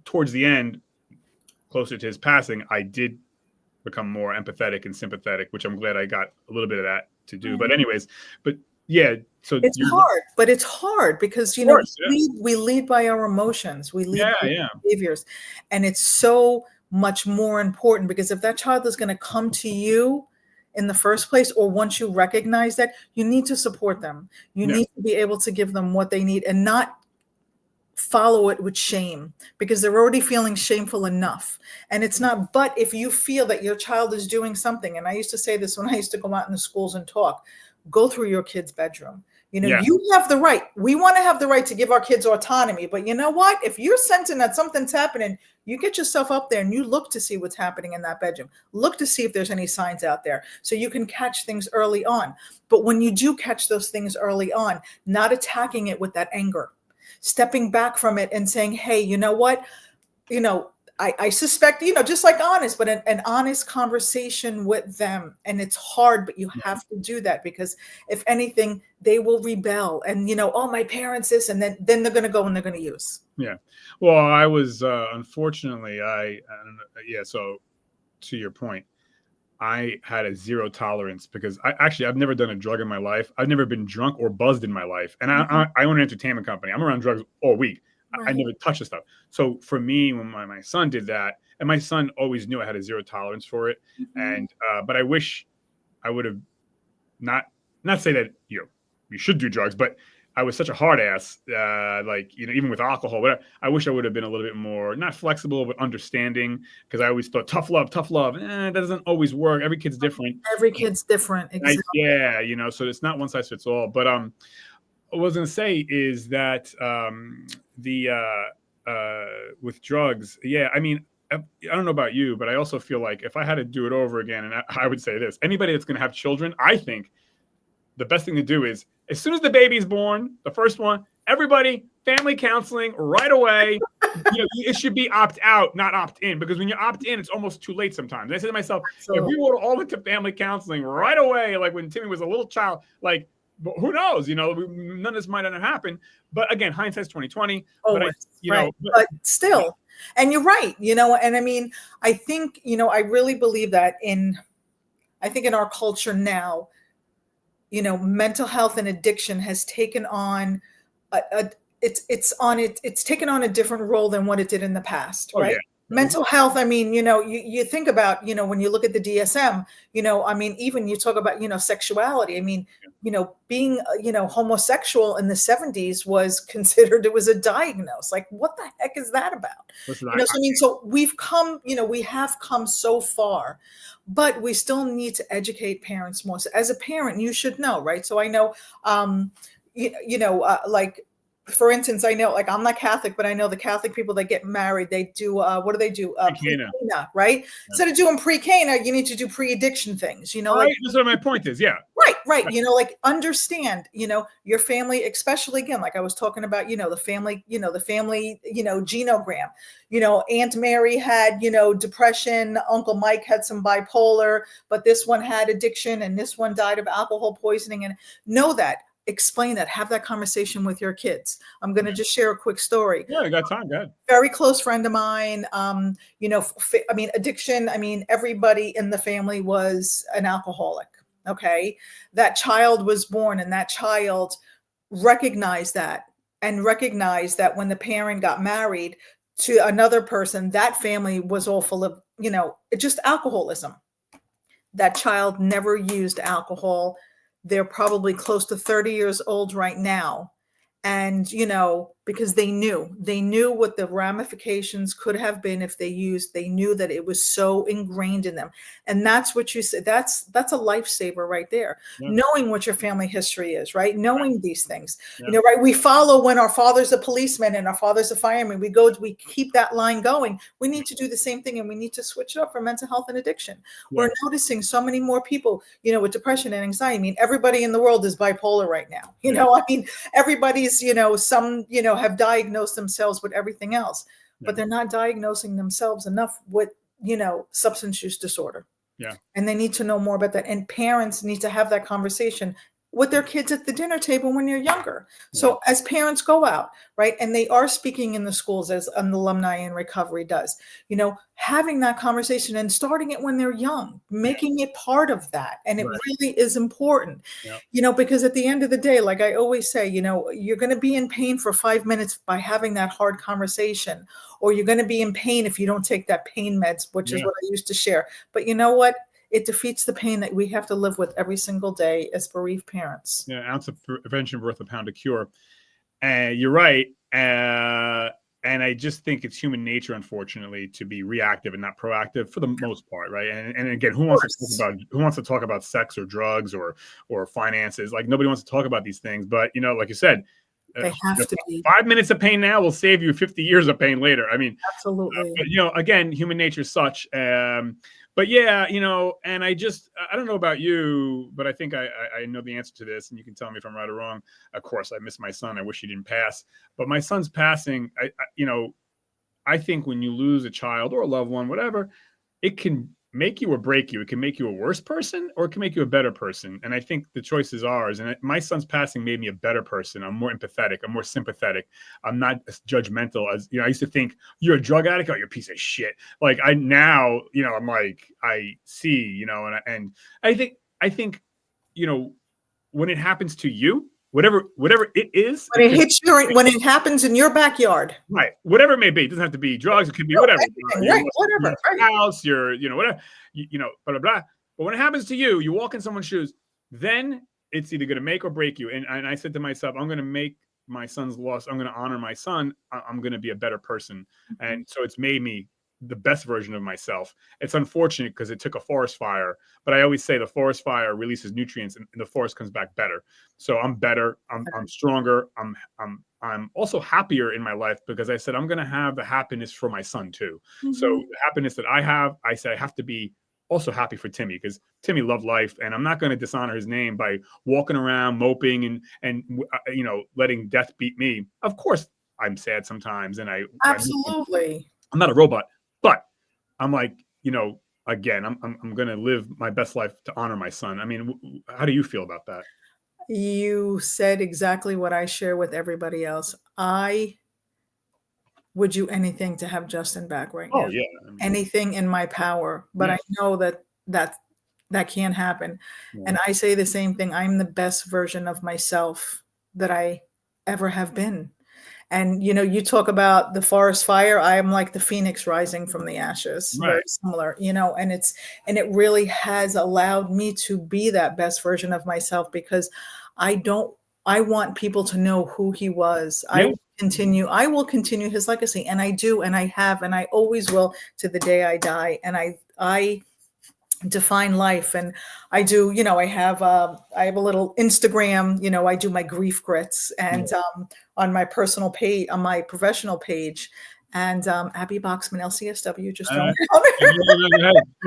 [SPEAKER 1] towards the end, closer to his passing, I did become more empathetic and sympathetic, which I'm glad I got a little bit of that to do. But anyways, yeah, so
[SPEAKER 2] it's hard because we lead by our emotions, we lead by behaviors, and it's so much more important, because if that child is going to come to you in the first place, or once you recognize that, you need to support them. You need to be able to give them what they need and not follow it with shame, because they're already feeling shameful enough. And it's not, but if you feel that your child is doing something, and I used to say this when I used to go out in the schools and talk, go through your kid's bedroom. You have the right. We want to have the right to give our kids autonomy. But you know what? If you're sensing that something's happening, you get yourself up there and you look to see what's happening in that bedroom. Look to see if there's any signs out there, so you can catch things early on. But when you do catch those things early on, not attacking it with that anger, stepping back from it and saying, hey, you know what? I suspect, just like honest, but an honest conversation with them. And it's hard, but you have to do that because if anything, they will rebel and, oh, my parents this, and then they're going to go and they're going to use.
[SPEAKER 1] Yeah. Well, I was, unfortunately, I don't know, yeah. So to your point, I had a zero tolerance because I've never done a drug in my life. I've never been drunk or buzzed in my life. And I own an entertainment company. I'm around drugs all week. I
[SPEAKER 2] Right.
[SPEAKER 1] never touch the stuff. So for me, when my son did that, and my son always knew I had a zero tolerance for it. And, but I wish I would have not say that, you should do drugs, but I was such a hard ass, like, even with alcohol, whatever. I wish I would have been a little bit more, not flexible, but understanding, because I always thought tough love, that doesn't always work. Every kid's different.
[SPEAKER 2] Every kid's different. Exactly.
[SPEAKER 1] Yeah, so it's not one size fits all. But what I was going to say is that with drugs, yeah, I mean, I don't know about you, but I also feel like if I had to do it over again, and I would say this, anybody that's going to have children, I think the best thing to do is, as soon as the baby's born, the first one, everybody, family counseling right away. It should be opt out, not opt in, because when you opt in, it's almost too late sometimes. I say to myself, if we would all went to family counseling right away, like when Timmy was a little child, like, who knows? None of this might not have happened. But again, hindsight's 2020.
[SPEAKER 2] But but still, and you're right. And I mean, I think I really believe that in our culture now, mental health and addiction has taken on it's taken on a different role than what it did in the past, right?
[SPEAKER 1] Yeah.
[SPEAKER 2] Mental health, I mean, you think about, when you look at the DSM, I mean, even you talk about, sexuality. I mean, being, homosexual in the 70s was considered, it was a diagnosis. Like, what the heck is that about?
[SPEAKER 1] Listen,
[SPEAKER 2] so we've come, we have come so far, but we still need to educate parents more. So as a parent, you should know, right? So I know, like, for instance, I know, like, I'm not Catholic, but I know the Catholic people that get married, they do, what do they do? Pre-Cana, right? Yeah. Instead of doing pre-Cana, you need to do pre-addiction things,
[SPEAKER 1] Right. That's what my point is. Yeah.
[SPEAKER 2] Right. Like, understand, your family, especially, again, like I was talking about, the family, genogram, Aunt Mary had, depression, Uncle Mike had some bipolar, but this one had addiction and this one died of alcohol poisoning, and know that. Explain that, have that conversation with your kids. I'm going to just share a quick story.
[SPEAKER 1] Yeah, I got time. Go ahead.
[SPEAKER 2] Very close friend of mine. I mean, addiction. I mean, everybody in the family was an alcoholic. Okay. That child was born, and that child recognized that, and recognized that when the parent got married to another person, that family was all full of, just alcoholism. That child never used alcohol. They're probably close to 30 years old right now. And, because they knew what the ramifications could have been if they knew that it was so ingrained in them. And that's what you said. That's a lifesaver right there. Yeah. Knowing what your family history is, right? Knowing these things, right? We follow when our father's a policeman and our father's a fireman. We keep that line going. We need to do the same thing, and we need to switch it up for mental health and addiction. Yeah. We're noticing so many more people, with depression and anxiety. I mean, everybody in the world is bipolar right now. I mean, everybody's, some, have diagnosed themselves with everything else, but they're not diagnosing themselves enough with, substance use disorder.
[SPEAKER 1] Yeah.
[SPEAKER 2] And they need to know more about that. And parents need to have that conversation with their kids at the dinner table when you're younger. Yeah. So as parents go out, right, and they are speaking in the schools, as an Alumni in Recovery does, having that conversation and starting it when they're young, making it part of that. And it really is important, because at the end of the day, like I always say, you're going to be in pain for 5 minutes by having that hard conversation, or you're going to be in pain if you don't take that pain meds, which is what I used to share. But you know what? It defeats the pain that we have to live with every single day as bereaved parents.
[SPEAKER 1] Yeah, ounce of prevention worth a pound of cure. You're right. And I just think it's human nature, unfortunately, to be reactive and not proactive for the most part, right? And again, who wants to talk about sex or drugs or finances? Like, nobody wants to talk about these things. But like you said,
[SPEAKER 2] they have to be.
[SPEAKER 1] 5 minutes of pain now will save you 50 years of pain later. I mean,
[SPEAKER 2] absolutely.
[SPEAKER 1] But, again, human nature is such. But yeah, and I don't know about you, but I think I know the answer to this, and you can tell me if I'm right or wrong. Of course, I miss my son. I wish he didn't pass, but my son's passing. I think when you lose a child or a loved one, whatever, it can make you or break you. It can make you a worse person or it can make you a better person. And I think the choice is ours. And my son's passing made me a better person. I'm more empathetic. I'm more sympathetic. I'm not as judgmental as, I used to think you're a drug addict. Oh, you're a piece of shit. Like now, I'm like, I see, and I think, when it happens to you, whatever it is,
[SPEAKER 2] when it happens in your backyard,
[SPEAKER 1] right? Whatever it may be, it doesn't have to be drugs. It could be whatever.
[SPEAKER 2] Right, whatever.
[SPEAKER 1] Your house, whatever, blah blah blah. But when it happens to you, you walk in someone's shoes, then it's either going to make or break you. And I said to myself, I'm going to make my son's loss. I'm going to honor my son. I'm going to be a better person. Mm-hmm. And so it's made me the best version of myself. It's unfortunate because it took a forest fire, but I always say the forest fire releases nutrients and the forest comes back better. So I'm better. I'm stronger. I'm also happier in my life because I said, I'm going to have the happiness for my son too. Mm-hmm. So the happiness that I have, I say I have to be also happy for Timmy because Timmy loved life, and I'm not going to dishonor his name by walking around moping and letting death beat me. Of course I'm sad sometimes. And I'm not a robot. But I'm like, again, I'm going to live my best life to honor my son. I mean, how do you feel about that?
[SPEAKER 2] You said exactly what I share with everybody else. I would do anything to have Justin back right now.
[SPEAKER 1] Oh, yeah.
[SPEAKER 2] Anything in my power. But I know that can't happen. Yeah. And I say the same thing. I'm the best version of myself that I ever have been. And, you talk about the forest fire. I am like the phoenix rising from the ashes, right. Very similar, and it really has allowed me to be that best version of myself because I want people to know who he was. Yeah. I will continue his legacy. And I do, and I have, and I always will to the day I die. And I define life. And I do, I have a little Instagram, I do my grief grits and on my personal page, on my professional page, and Abby Boxman, LCSW, just don't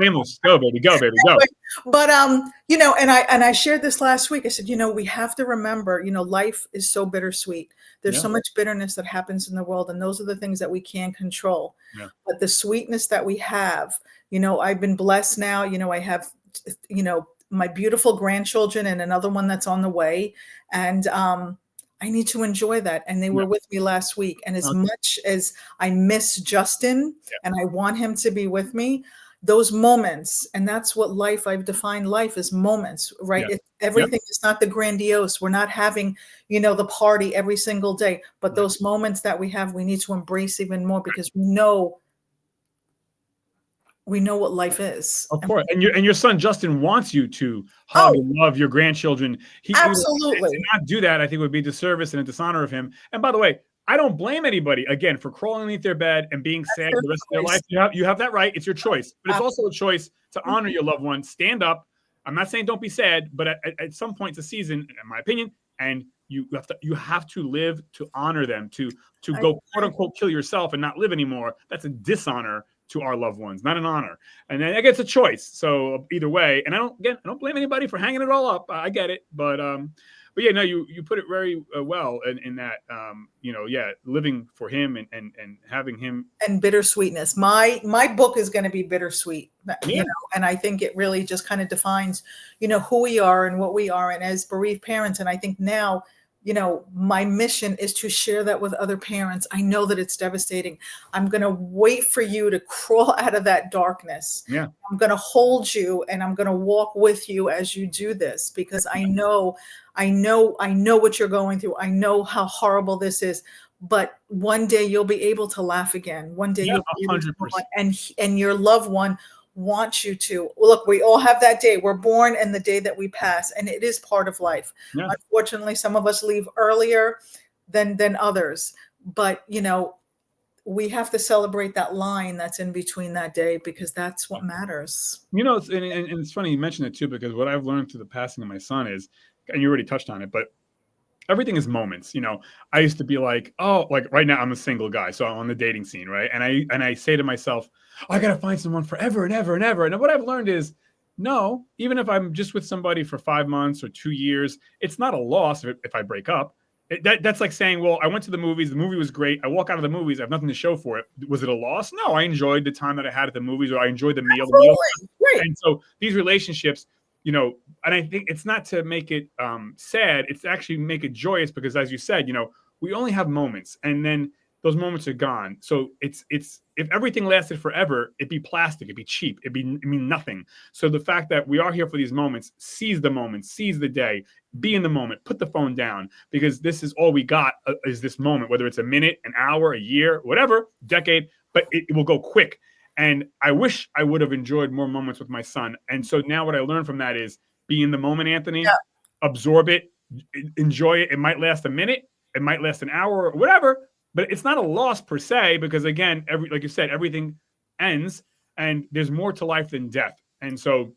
[SPEAKER 1] Shameless. Go baby, go.
[SPEAKER 2] But and I shared this last week. I said, we have to remember, life is so bittersweet. There's so much bitterness that happens in the world, and those are the things that we can't control. Yeah. But the sweetness that we have, I've been blessed now. I have, my beautiful grandchildren and another one that's on the way. And I need to enjoy that. And they were with me last week. And as much as I miss Justin and I want him to be with me, those moments, and that's what I've defined life as moments, right? Yeah. Everything is not the grandiose. We're not having, the party every single day, but those moments that we have, we need to embrace even more because we know what life is.
[SPEAKER 1] Of course. And your son, Justin, wants you to hug and love your grandchildren.
[SPEAKER 2] Absolutely.
[SPEAKER 1] To not do that, I think would be a disservice and a dishonor of him. And by the way, I don't blame anybody, again, for crawling underneath their bed and being sad the rest of their life. You have that right. It's your choice. But it's also a choice to honor your loved one. Stand up. I'm not saying don't be sad, but at some point, it's a season, in my opinion, and you have to live to honor them, to go, quote unquote, kill yourself and not live anymore. That's a dishonor to our loved ones, not an honor. And I guess it's a choice. So either way, and I don't blame anybody for hanging it all up. I get it. But yeah, no, you put it very well in that, living for him and having him.
[SPEAKER 2] And bittersweetness. My book is going to be bittersweet, and I think it really just kind of defines, who we are and what we are. And as bereaved parents, and I think now, my mission is to share that with other parents. I know that it's devastating. I'm going to wait for you to crawl out of that darkness.
[SPEAKER 1] Yeah.
[SPEAKER 2] I'm going to hold you and I'm going to walk with you as you do this because I know what you're going through. I know how horrible this is, but one day you'll be able to laugh again. One day you'll be able to move on, and your loved one wants you to. Look, we all have that day. We're born and the day that we pass, and it is part of life. Yeah. Unfortunately, some of us leave earlier than others, but we have to celebrate that line that's in between that day because that's what matters.
[SPEAKER 1] And it's funny you mentioned it too, because what I've learned through the passing of my son is, and you already touched on it, but everything is moments. I used to be like, like right now I'm a single guy, so I'm on the dating scene, right? And I say to myself, I gotta find someone forever and ever and ever. And what I've learned is, no, even if I'm just with somebody for 5 months or 2 years, it's not a loss if I break up. That's like saying, well, I went to the movies. The movie was great. I walk out of the movies. I have nothing to show for it. Was it a loss? No, I enjoyed the time that I had at the movies, or I enjoyed the meal.
[SPEAKER 2] Absolutely. Right.
[SPEAKER 1] And so these relationships, you know, and I think it's not to make it sad. It's to actually make it joyous because, as you said, you know, we only have moments, and then those moments are gone. So it's if everything lasted forever, it'd be plastic, it'd be cheap, it'd mean nothing. So the fact that we are here for these moments, seize the moment, seize the day, be in the moment, put the phone down, because this is all we got is this moment, whether it's a minute, an hour, a year, whatever, decade, but it will go quick. And I wish I would have enjoyed more moments with my son. And so now what I learned from that is be in the moment, Anthony, absorb it, enjoy it. It might last a minute, it might last an hour, or whatever, but it's not a loss per se, because again, like you said, everything ends, and there's more to life than death. And so,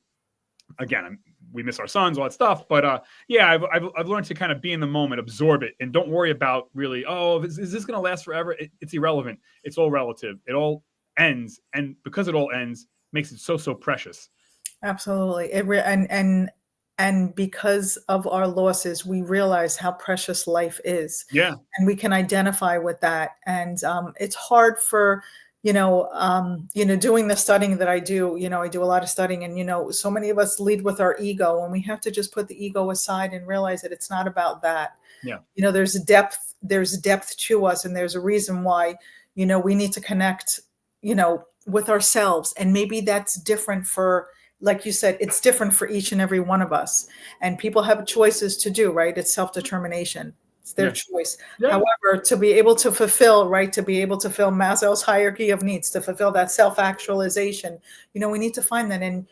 [SPEAKER 1] again, we miss our sons, all that stuff. But yeah, I've learned to kind of be in the moment, absorb it, and don't worry about really, oh, is this going to last forever? It's irrelevant. It's all relative. It all ends, and because it all ends, makes it so precious.
[SPEAKER 2] Absolutely. And because of our losses, we realize how precious life is.
[SPEAKER 1] Yeah.
[SPEAKER 2] And we can identify with that. And it's hard for, doing the studying that I do. I do a lot of studying, and, so many of us lead with our ego, and we have to just put the ego aside and realize that it's not about that.
[SPEAKER 1] Yeah.
[SPEAKER 2] There's depth to us, and there's a reason why, we need to connect, with ourselves. And maybe that's different for, like you said, it's different for each and every one of us, and people have choices to do, right? It's self-determination. It's their choice. Yeah. However, to be able to fulfill Maslow's hierarchy of needs, to fulfill that self-actualization, we need to find that. And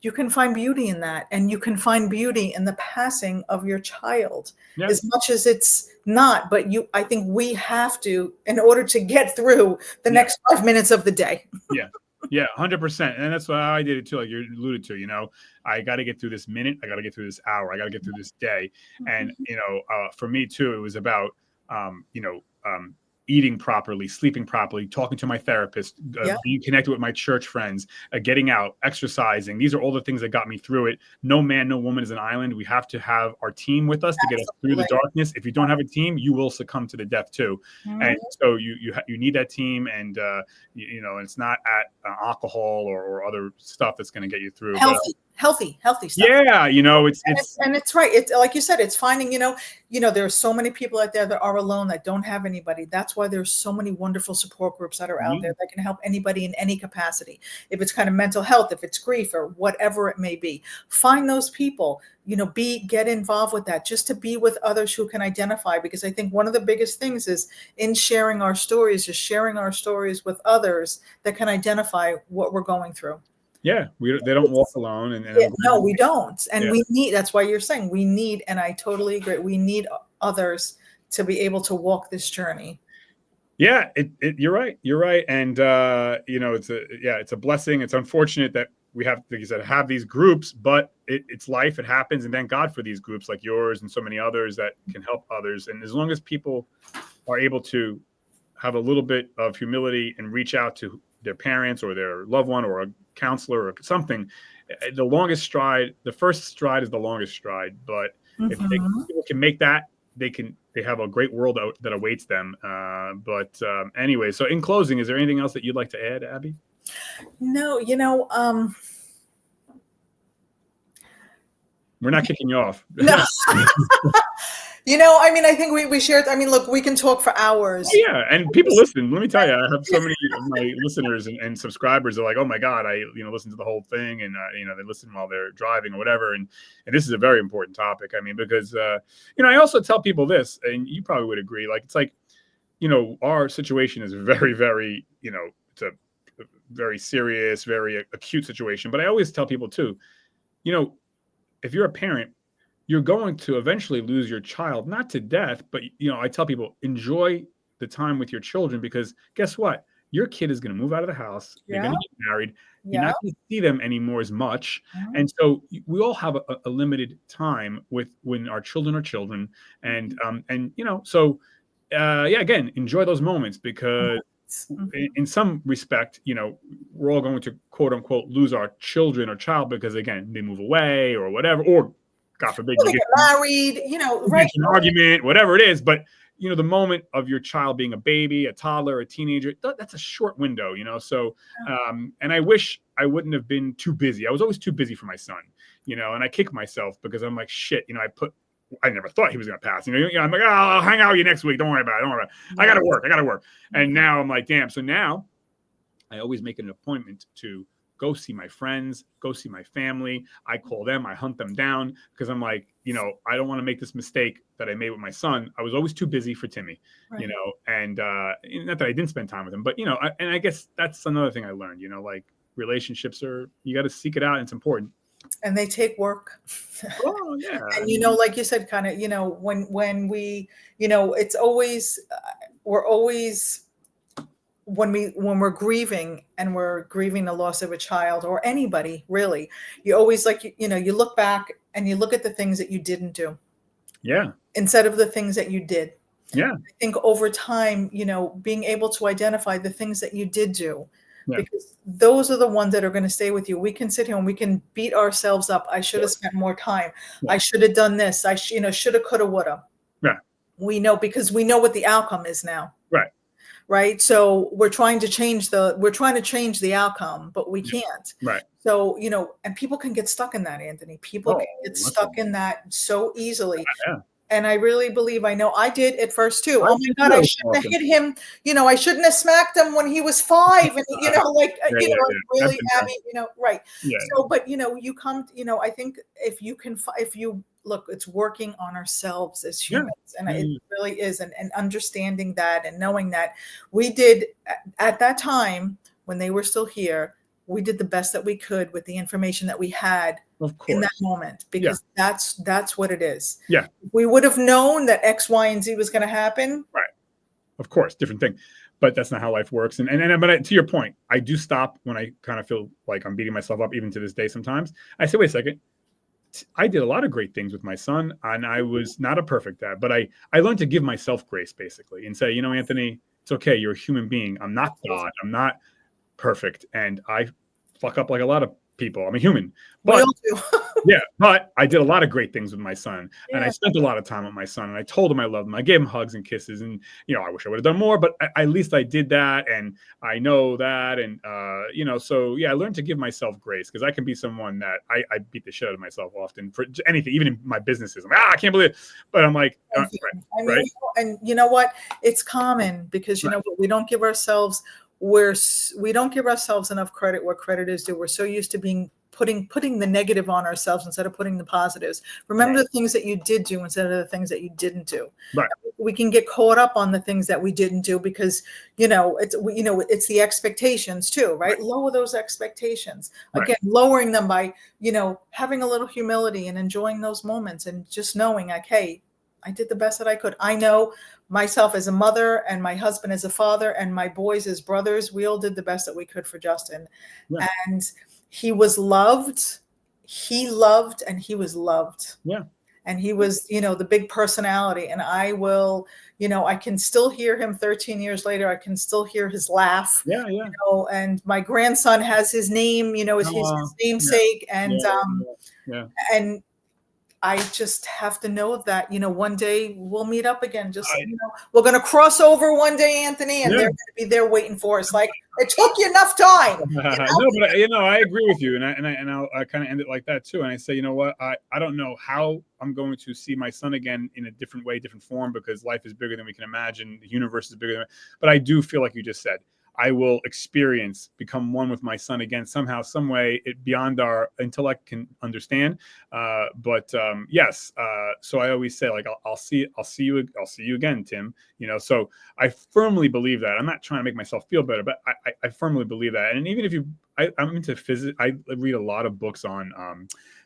[SPEAKER 2] you can find beauty in that. And you can find beauty in the passing of your child, as much as it's not, but I think we have to, in order to get through the next 5 minutes of the day.
[SPEAKER 1] Yeah, 100%. And that's why I did it too. Like you alluded to, I got to get through this minute. I got to get through this hour. I got to get through this day. And, for me too, it was about, eating properly, sleeping properly, talking to my therapist, being connected with my church friends, getting out, exercising. These are all the things that got me through it. No man, no woman is an island. We have to have our team with us to get us through the darkness. If you don't have a team, you will succumb to the death too. And so you need that team, and it's not at alcohol or other stuff that's going to get you through.
[SPEAKER 2] Healthy stuff.
[SPEAKER 1] Yeah,
[SPEAKER 2] it's right. It's like you said, it's finding, there are so many people out there that are alone, that don't have anybody. That's why there's so many wonderful support groups that are out there that can help anybody in any capacity. If it's kind of mental health, if it's grief, or whatever it may be, find those people, get involved with that, just to be with others who can identify. Because I think one of the biggest things is in sharing our stories, just sharing our stories with others that can identify what we're going through.
[SPEAKER 1] Yeah, they don't walk alone.
[SPEAKER 2] No, we don't. And we need, that's why you're saying we need, and I totally agree, we need others to be able to walk this journey.
[SPEAKER 1] Yeah, you're right. You're right. And, it's a blessing. It's unfortunate that we have, like you said, have these groups, but it's life. It happens. And thank God for these groups like yours and so many others that can help others. And as long as people are able to have a little bit of humility and reach out to their parents or their loved one or a counselor or something, the first stride is the longest stride. But if people can make that, they have a great world that awaits them. Anyway, so in closing, is there anything else that you'd like to add, Abby?
[SPEAKER 2] No,
[SPEAKER 1] we're not kicking you off.
[SPEAKER 2] No. I think we shared, look, we can talk for hours.
[SPEAKER 1] Oh, yeah. And people listen. Let me tell you, I have so many of my listeners and subscribers are like, oh my God, I listen to the whole thing, and they listen while they're driving or whatever. And this is a very important topic. Because I also tell people this, and you probably would agree, like, it's like, our situation is very, very, it's a very serious, very acute situation. But I always tell people too, if you're a parent, you're going to eventually lose your child, not to death, but, I tell people, enjoy the time with your children, because guess what? Your kid is going to move out of the house. They're going to get married. You're not going to see them anymore as much. And so we all have a limited time when our children are children. And again, enjoy those moments, because in some respect, we're all going to quote unquote lose our children or child because, again, they move away or whatever, or God forbid
[SPEAKER 2] Well,
[SPEAKER 1] you
[SPEAKER 2] they
[SPEAKER 1] get
[SPEAKER 2] get married, right?
[SPEAKER 1] an argument, whatever it is. But the moment of your child being a baby, a toddler, a teenager, that's a short window, So, and I wish I wouldn't have been too busy. I was always too busy for my son, and I kick myself because I'm like, shit, I never thought he was going to pass. I'm like, oh, I'll hang out with you next week. Don't worry about it. Don't worry about it. I got to work. And now I'm like, damn. So now I always make an appointment to go see my friends, go see my family. I call them, I hunt them down because I'm like, I don't want to make this mistake that I made with my son. I was always too busy for Timmy,
[SPEAKER 2] Right.
[SPEAKER 1] And not that I didn't spend time with him, but and I guess that's another thing I learned, like relationships you got to seek it out. And it's important.
[SPEAKER 2] And they take work.
[SPEAKER 1] Oh yeah.
[SPEAKER 2] And like you said, kind of, when we, it's always, we're always, when we're grieving and we're grieving the loss of a child or anybody really, you always you look back and you look at the things that you didn't do.
[SPEAKER 1] Yeah.
[SPEAKER 2] Instead of the things that you did.
[SPEAKER 1] Yeah.
[SPEAKER 2] I think over time, being able to identify the things that you did do, because those are the ones that are going to stay with you. We can sit here and we can beat ourselves up. I should have spent more time. I should have done this. I shoulda, coulda, woulda.
[SPEAKER 1] Yeah.
[SPEAKER 2] We know because we know what the outcome is now.
[SPEAKER 1] Right.
[SPEAKER 2] Right. So we're trying to change the outcome, but we can't.
[SPEAKER 1] Right.
[SPEAKER 2] So, and people can get stuck in that, Anthony. People can get stuck in that so easily.
[SPEAKER 1] Yeah.
[SPEAKER 2] And I really believe, I know I did at first too. Oh my God, I shouldn't have hit him. I shouldn't have smacked him when he was 5. And, really, Abby, right.
[SPEAKER 1] Yeah.
[SPEAKER 2] So, but, you come, I think if you look, it's working on ourselves as humans. And it really is. And understanding that and knowing that we did at that time when they were still here, we did the best that we could with the information that we had in that moment, because that's what it is.
[SPEAKER 1] Yeah.
[SPEAKER 2] We would have known that X, Y, and Z was going to happen.
[SPEAKER 1] Right. Of course, different thing, but that's not how life works. But to your point, I do stop when I kind of feel like I'm beating myself up, even to this day. Sometimes I say, wait a second. I did a lot of great things with my son, and I was not a perfect dad, but I learned to give myself grace, basically, and say, Anthony, it's okay. You're a human being. I'm not God. I'm not perfect, and I fuck up like a lot of people. I'm a human, but
[SPEAKER 2] we all do.
[SPEAKER 1] Yeah, but I did a lot of great things with my son, and I spent a lot of time with my son, and I told him I loved him. I gave him hugs and kisses, and I wish I would have done more, but at least I did that, and I know that, and so I learned to give myself grace, because I can be someone that I beat the shit out of myself often for anything, even in my businesses. I'm like, I can't believe it, but I'm like, right.
[SPEAKER 2] And you know what? It's common because we don't give ourselves enough credit where credit is due. We're so used to being putting the negative on ourselves instead of putting the positives. Remember the things that you did do instead of the things that you didn't do.
[SPEAKER 1] Right.
[SPEAKER 2] We can get caught up on the things that we didn't do because it's the expectations too, right? Lower those expectations. Again, lowering them by having a little humility and enjoying those moments and just knowing like, hey, I did the best that I could. I know myself as a mother and my husband as a father and my boys as brothers, we all did the best that we could for Justin. Yeah. And he was loved. He loved and he was loved.
[SPEAKER 1] Yeah.
[SPEAKER 2] And he was, the big personality. And I will, I can still hear him 13 years later. I can still hear his laugh.
[SPEAKER 1] Yeah, yeah.
[SPEAKER 2] And my grandson has his name, his namesake. And and I just have to know that, one day we'll meet up again. Just, we're going to cross over one day, Anthony, and they're going to be there waiting for us. Like, it took you enough time.
[SPEAKER 1] No, but I agree with you. And I'll kind of end it like that too. And I say, you know what, I don't know how I'm going to see my son again in a different way, different form, because life is bigger than we can imagine. The universe is bigger but I do feel like you just said, I will become one with my son again, somehow, some way, beyond our intellect can understand. Yes. So I always say, like, I'll see you again, Tim. So I firmly believe that. I'm not trying to make myself feel better, but I firmly believe that. And even if I'm into physics, I read a lot of books on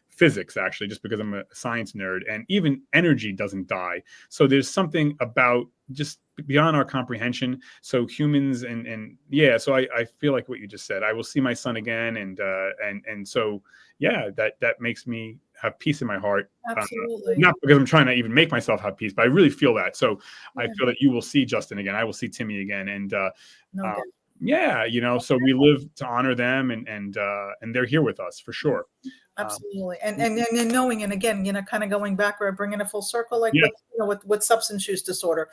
[SPEAKER 1] physics, actually, just because I'm a science nerd, and even energy doesn't die. So there's something about just beyond our comprehension. So humans so I feel like what you just said, I will see my son again. And so, that makes me have peace in my heart.
[SPEAKER 2] Absolutely.
[SPEAKER 1] Not because I'm trying to even make myself have peace, but I really feel that. So I feel that you will see Justin again. I will see Timmy again. And, so we live to honor them, and they're here with us for sure.
[SPEAKER 2] absolutely. And knowing, and again, kind of going back or bringing it full circle, like
[SPEAKER 1] Yeah.
[SPEAKER 2] with substance use disorder,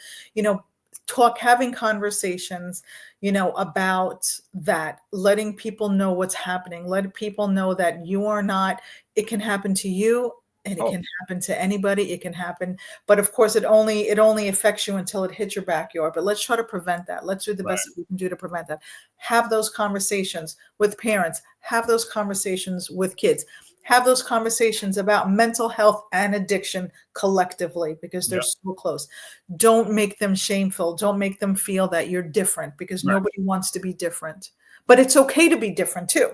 [SPEAKER 2] having conversations, about that, letting people know what's happening, letting people know that you are not, it can happen to you. And it
[SPEAKER 1] Oh.
[SPEAKER 2] can happen to anybody. It can happen, but of course, it only affects you until it hits your backyard. But let's try to prevent that. Let's do the best that we can do to prevent that. Have those conversations with parents. Have those conversations with kids. Have those conversations about mental health and addiction collectively, because they're so close. Don't make them shameful. Don't make them feel that you're different, because nobody wants to be different. But it's okay to be different too.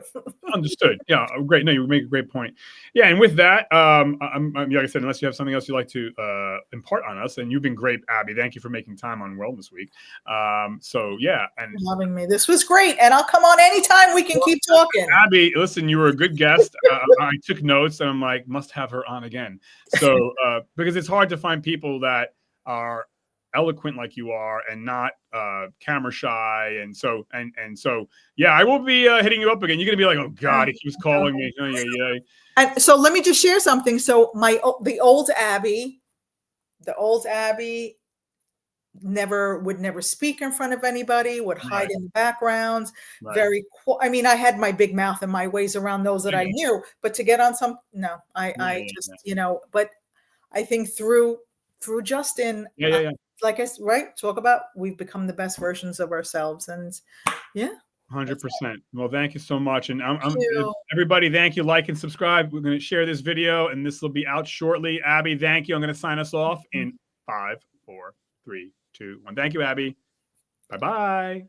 [SPEAKER 1] Understood. Yeah, great. No, you make a great point. Yeah, and with that, like I said, unless you have something else you'd like to impart on us, and you've been great, Abby. Thank you for making time on Wellness Week. So yeah, and
[SPEAKER 2] having me. This was great, and I'll come on anytime. We can keep talking.
[SPEAKER 1] Abby, listen, you were a good guest. I took notes, and I'm like, must have her on again. So because it's hard to find people that are eloquent like you are and not camera shy, and so yeah, I will be hitting you up again. You're gonna be like, oh God, he keeps calling me.
[SPEAKER 2] And so let me just share something. So the old Abby would never speak in front of anybody, would hide in the background. I mean, I had my big mouth and my ways around those that I knew, but to get on I just but I think through Justin, like I said, talk about, we've become the best versions of ourselves, and
[SPEAKER 1] 100%. Well, thank you so much. And everybody, thank you. Like and subscribe. We're going to share this video, and this will be out shortly. Abby, thank you. I'm going to sign us off in 5, 4, 3, 2, 1. Thank you, Abby. Bye-bye.